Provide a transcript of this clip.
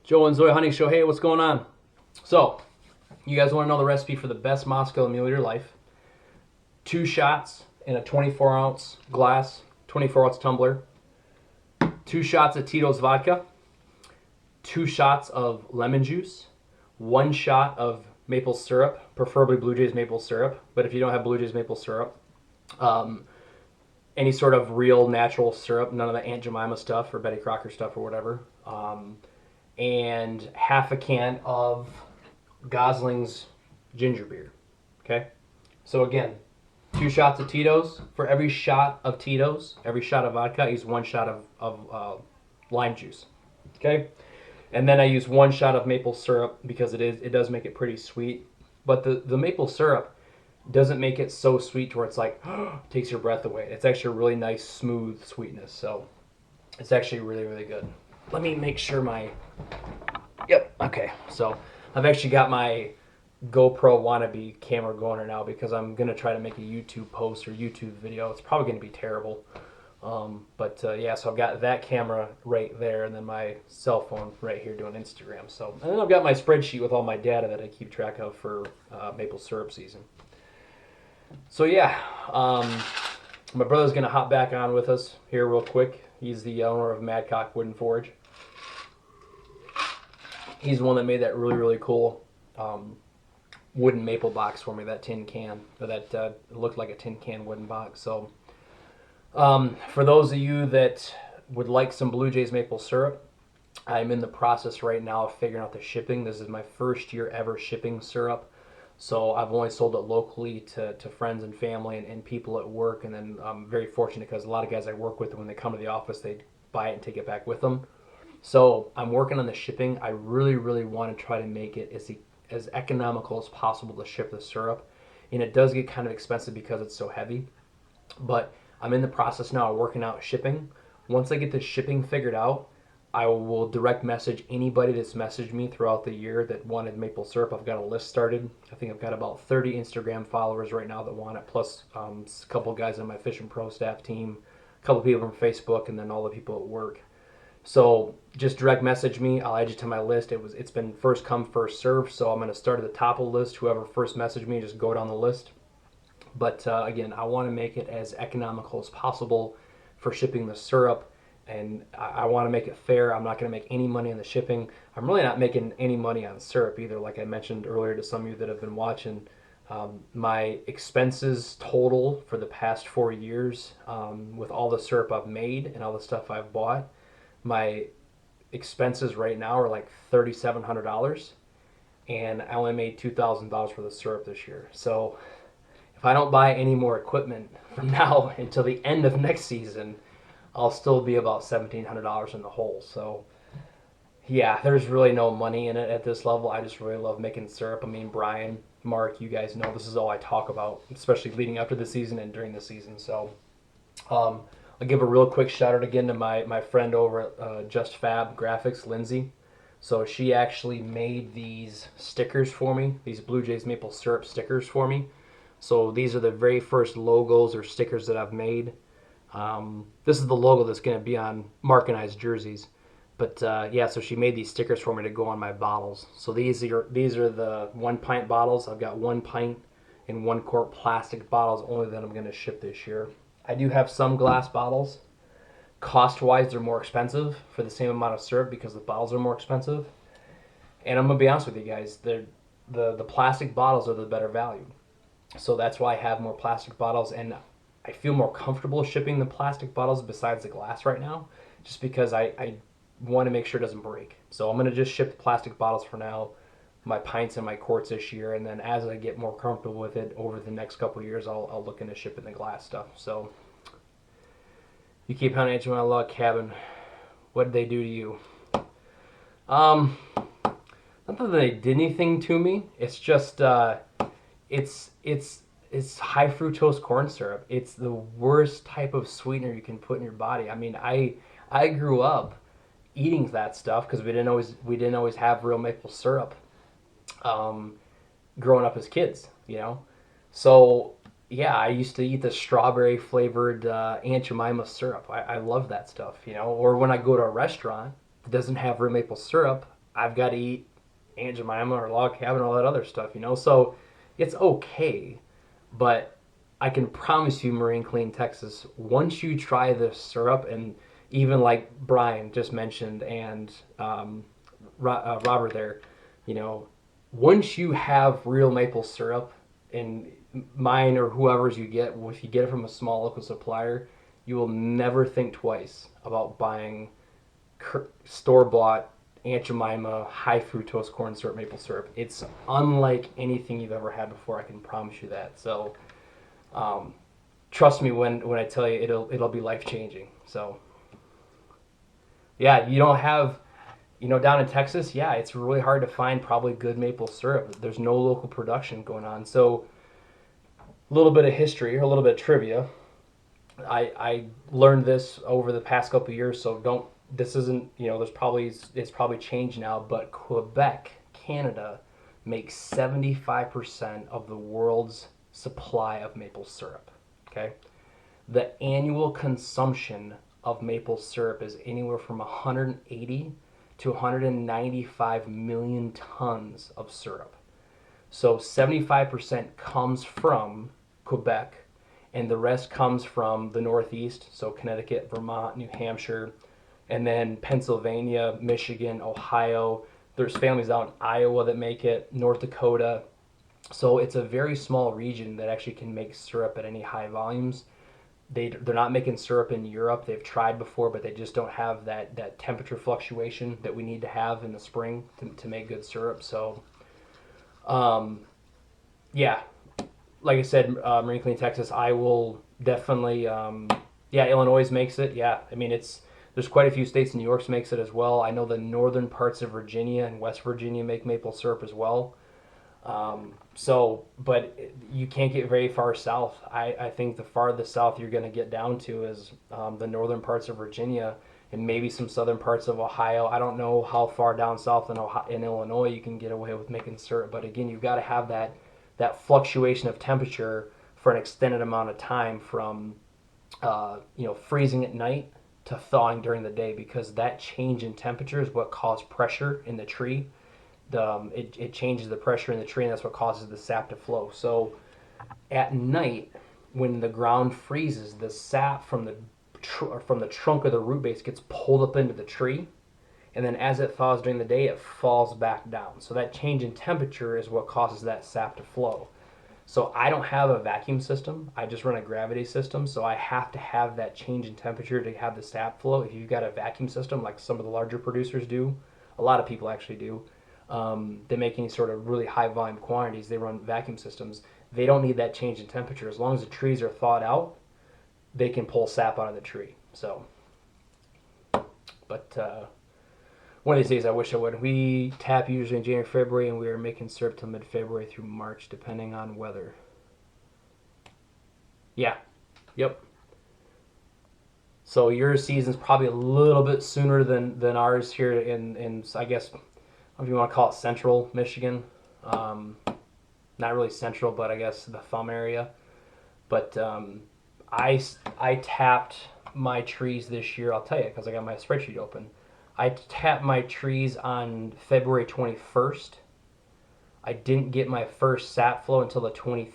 Joe and Zoe Hunting Show. Hey, what's going on? So, you guys want to know the recipe for the best Moscow Mule of your life? 2 shots in a 24-ounce glass, 24-ounce tumbler. 2 shots of Tito's vodka. 2 shots of lemon juice. 1 shot of maple syrup, preferably Blue Jays maple syrup. But if you don't have Blue Jays maple syrup, any sort of real natural syrup, none of the Aunt Jemima stuff or Betty Crocker stuff or whatever. And half a can of Gosling's ginger beer. Okay? So again, 2 shots of Tito's. For every shot of Tito's, every shot of vodka, I use 1 shot of lime juice. Okay? And then I use 1 shot of maple syrup because it does make it pretty sweet. But the maple syrup doesn't make it so sweet to where it's like, takes your breath away. It's actually a really nice, smooth sweetness. So it's actually really, really good. Let me make sure Yep, okay. So I've actually got my GoPro wannabe camera going right now because I'm going to try to make a YouTube post or YouTube video. It's probably going to be terrible. Yeah, so I've got that camera right there and then my cell phone right here doing Instagram. So, and then I've got my spreadsheet with all my data that I keep track of for maple syrup season. So yeah, my brother's going to hop back on with us here real quick. He's the owner of Madcock Wooden Forge. He's the one that made that really, really cool wooden maple box for me, that tin can, or that looked like a tin can wooden box. So for those of you that would like some Blue Jays maple syrup, I'm in the process right now of figuring out the shipping. This is my first year ever shipping syrup. So I've only sold it locally to friends and family and people at work. And then I'm very fortunate because a lot of guys I work with, when they come to the office, they buy it and take it back with them. So I'm working on the shipping. I really, really want to try to make it as economical as possible to ship the syrup. And it does get kind of expensive because it's so heavy. But I'm in the process now of working out shipping. Once I get the shipping figured out, I will direct message anybody that's messaged me throughout the year that wanted maple syrup. I've got a list started. I think I've got about 30 Instagram followers right now that want it, plus a couple guys on my Fishing Pro staff team, a couple people from Facebook, and then all the people at work. So just direct message me. I'll add you to my list. It's been first come, first serve. So I'm going to start at the top of the list. Whoever first messaged me, just go down the list. But again, I want to make it as economical as possible for shipping the syrup. And I want to make it fair. I'm not going to make any money on the shipping. I'm really not making any money on syrup either. Like I mentioned earlier to some of you that have been watching, my expenses total for the past 4 years, with all the syrup I've made and all the stuff I've bought, my expenses right now are like $3,700. And I only made $2,000 for the syrup this year. So if I don't buy any more equipment from now until the end of next season, I'll still be about $1,700 in the hole. So yeah, there's really no money in it at this level. I just really love making syrup. I mean, Brian, Mark, you guys know this is all I talk about, especially leading up to the season and during the season. So I'll give a real quick shout out again to my friend over at Just Fab Graphics, Lindsay. So she actually made these stickers for me, these Blue Jays maple syrup stickers for me. So these are the very first logos or stickers that I've made. This is the logo that's going to be on Mark and I's jerseys. But yeah, so she made these stickers for me to go on my bottles. So these are the 1 pint bottles. I've got 1 pint and 1 quart plastic bottles only that I'm going to ship this year. I do have some glass bottles. Cost-wise, they're more expensive for the same amount of syrup because the bottles are more expensive. And I'm going to be honest with you guys, the plastic bottles are the better value. So that's why I have more plastic bottles, and I feel more comfortable shipping the plastic bottles besides the glass right now, just because I want to make sure it doesn't break. So I'm going to just ship the plastic bottles for now, my pints and my quarts this year, and then as I get more comfortable with it over the next couple of years, I'll look into shipping the glass stuff. So you keep hunting at my log cabin. What did they do to you? Not that they did anything to me. It's just it's high fructose corn syrup. It's the worst type of sweetener you can put in your body. I mean, I grew up eating that stuff because we didn't always have real maple syrup growing up as kids, you know. So yeah, I used to eat the strawberry flavored Aunt Jemima syrup. I love that stuff, you know. Or when I go to a restaurant that doesn't have real maple syrup, I've got to eat Aunt Jemima or Log Cabin, all that other stuff, you know. So it's okay, but I can promise you, Marine Clean Texas, once you try the syrup, and even like Brian just mentioned, and Robert there, you know, once you have real maple syrup, and mine or whoever's you get, if you get it from a small local supplier, you will never think twice about buying store bought Aunt Jemima high fructose corn syrup maple syrup. It's unlike anything you've ever had before. I can promise you that. So, um, trust me when I tell you it'll be life changing. So, yeah, you don't have, you know, down in Texas, yeah, it's really hard to find probably good maple syrup. There's no local production going on. So, a little bit of history, or a little bit of trivia. I learned this over the past couple of years, so don't. This isn't, you know, there's probably it's probably changed now, but Quebec, Canada, makes 75% of the world's supply of maple syrup. Okay, the annual consumption of maple syrup is anywhere from 180 to 195 million tons of syrup. So 75% comes from Quebec, and the rest comes from the Northeast, so Connecticut, Vermont, New Hampshire, and then Pennsylvania, Michigan, Ohio. There's families out in Iowa that make it, North Dakota. So it's a very small region that actually can make syrup at any high volumes. They're not making syrup in Europe. They've tried before, but they just don't have that temperature fluctuation that we need to have in the spring to make good syrup. So, um, yeah, like I said, Marine Clean Texas, I will definitely. Yeah, Illinois makes it. Yeah, I mean there's quite a few states. New York makes it as well. I know the northern parts of Virginia and West Virginia make maple syrup as well. But you can't get very far south. I think the farthest south you're going to get down to is the northern parts of Virginia and maybe some southern parts of Ohio. I don't know how far down south in Illinois you can get away with making syrup, but again, you've got to have that fluctuation of temperature for an extended amount of time from freezing at night to thawing during the day, because that change in temperature is what caused pressure in the tree. It changes the pressure in the tree, and that's what causes the sap to flow. So at night, when the ground freezes, the sap from the trunk of the root base gets pulled up into the tree, and then as it thaws during the day, it falls back down. So that change in temperature is what causes that sap to flow. So I don't have a vacuum system. I just run a gravity system. So I have to have that change in temperature to have the sap flow. If you've got a vacuum system, like some of the larger producers do, a lot of people actually do, they make any sort of really high volume quantities, they run vacuum systems. They don't need that change in temperature. As long as the trees are thawed out, they can pull sap out of the tree. So, but one of these days I wish I would. We tap usually in January, February, and we are making syrup till mid-February through March, depending on weather. Yeah, yep. So your season's probably a little bit sooner than ours here in I guess, if you want to call it central Michigan. Not really central, but I guess the thumb area. But I tapped my trees this year. I'll tell you because I got my spreadsheet open. I tapped my trees on February 21st. I didn't get my first sap flow until the 23rd.